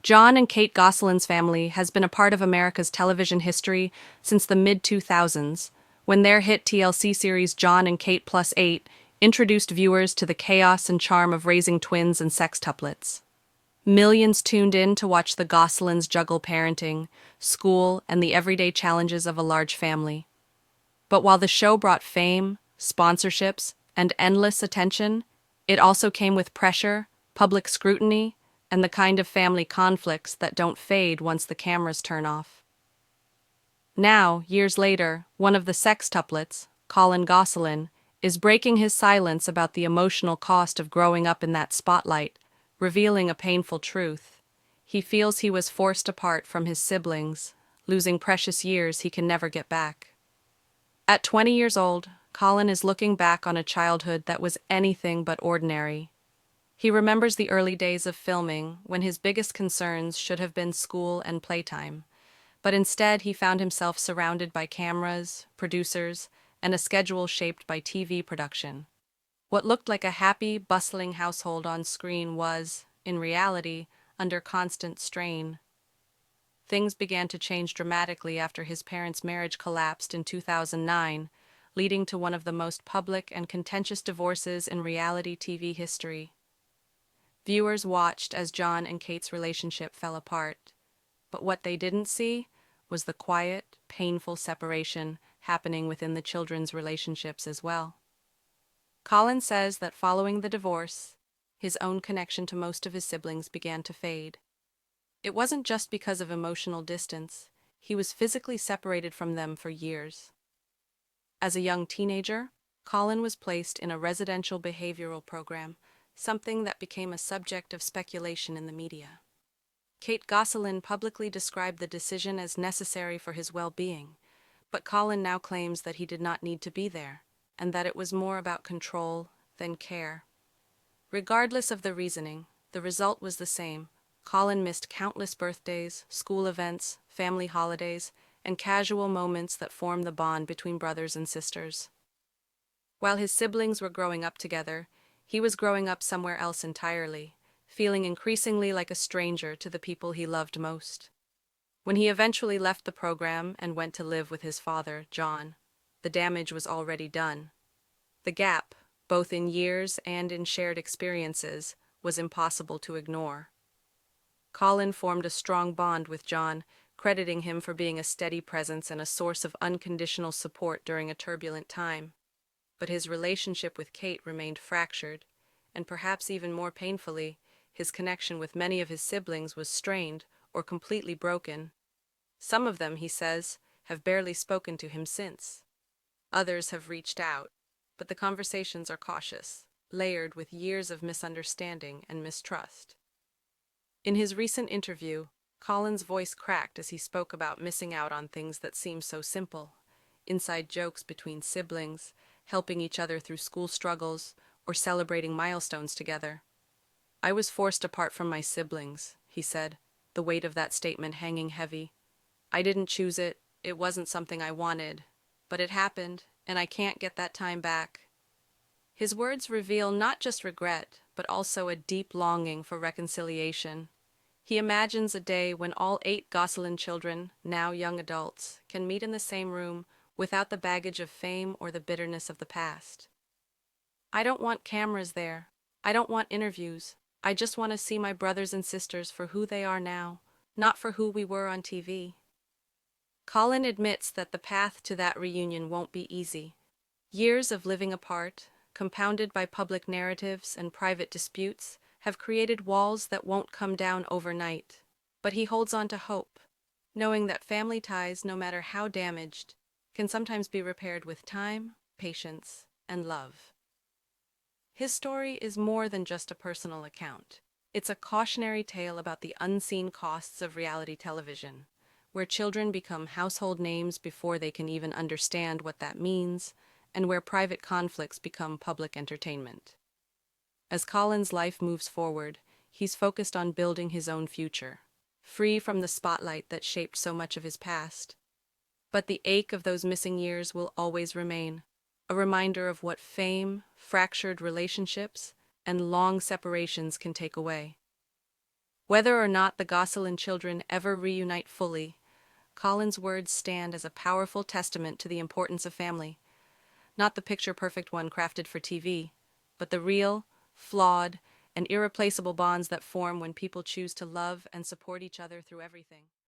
Jon and Kate Gosselin's family has been a part of America's television history since the mid-2000s, when their hit TLC series Jon and Kate Plus 8 introduced viewers to the chaos and charm of raising twins and sextuplets. Millions tuned in to watch the Gosselins juggle parenting, school, and the everyday challenges of a large family. But while the show brought fame, sponsorships, and endless attention, it also came with pressure, public scrutiny, and the kind of family conflicts that don't fade once the cameras turn off. Now, years later, one of the sextuplets, Collin Gosselin, is breaking his silence about the emotional cost of growing up in that spotlight, revealing a painful truth. He feels he was forced apart from his siblings, losing precious years he can never get back. At 20 years old, Collin is looking back on a childhood that was anything but ordinary. He remembers the early days of filming when his biggest concerns should have been school and playtime, but instead he found himself surrounded by cameras, producers, and a schedule shaped by TV production. What looked like a happy, bustling household on screen was, in reality, under constant strain. Things began to change dramatically after his parents' marriage collapsed in 2009, leading to one of the most public and contentious divorces in reality TV history. Viewers watched as Jon and Kate's relationship fell apart, but what they didn't see was the quiet, painful separation happening within the children's relationships as well. Collin says that following the divorce, his own connection to most of his siblings began to fade. It wasn't just because of emotional distance, he was physically separated from them for years. As a young teenager, Collin was placed in a residential behavioral program, something that became a subject of speculation in the media. Kate Gosselin publicly described the decision as necessary for his well-being, but Collin now claims that he did not need to be there, and that it was more about control than care. Regardless of the reasoning, the result was the same. Collin missed countless birthdays, school events, family holidays, and casual moments that form the bond between brothers and sisters. While his siblings were growing up together, he was growing up somewhere else entirely, feeling increasingly like a stranger to the people he loved most. When he eventually left the program and went to live with his father, Jon, the damage was already done. The gap, both in years and in shared experiences, was impossible to ignore. Collin formed a strong bond with Jon, crediting him for being a steady presence and a source of unconditional support during a turbulent time. But his relationship with Kate remained fractured, and perhaps even more painfully, his connection with many of his siblings was strained or completely broken. Some of them, he says, have barely spoken to him since. Others have reached out, but the conversations are cautious, layered with years of misunderstanding and mistrust. In his recent interview, Collin's voice cracked as he spoke about missing out on things that seem so simple: inside jokes between siblings, helping each other through school struggles, or celebrating milestones together. "I was forced apart from my siblings," he said, the weight of that statement hanging heavy. "I didn't choose it, it wasn't something I wanted, but it happened, and I can't get that time back." His words reveal not just regret, but also a deep longing for reconciliation. He imagines a day when all 8 Gosselin children, now young adults, can meet in the same room without the baggage of fame or the bitterness of the past. "I don't want cameras there. I don't want interviews. I just want to see my brothers and sisters for who they are now, not for who we were on TV." Collin admits that the path to that reunion won't be easy. Years of living apart, compounded by public narratives and private disputes, have created walls that won't come down overnight. But he holds on to hope, knowing that family ties, no matter how damaged, can sometimes be repaired with time, patience, and love. His story is more than just a personal account. It's a cautionary tale about the unseen costs of reality television, where children become household names before they can even understand what that means, and where private conflicts become public entertainment. As Collin's life moves forward, he's focused on building his own future, free from the spotlight that shaped so much of his past. But the ache of those missing years will always remain, a reminder of what fame, fractured relationships, and long separations can take away. Whether or not the Gosselin children ever reunite fully, Collin's words stand as a powerful testament to the importance of family. Not the picture-perfect one crafted for TV, but the real, flawed, and irreplaceable bonds that form when people choose to love and support each other through everything.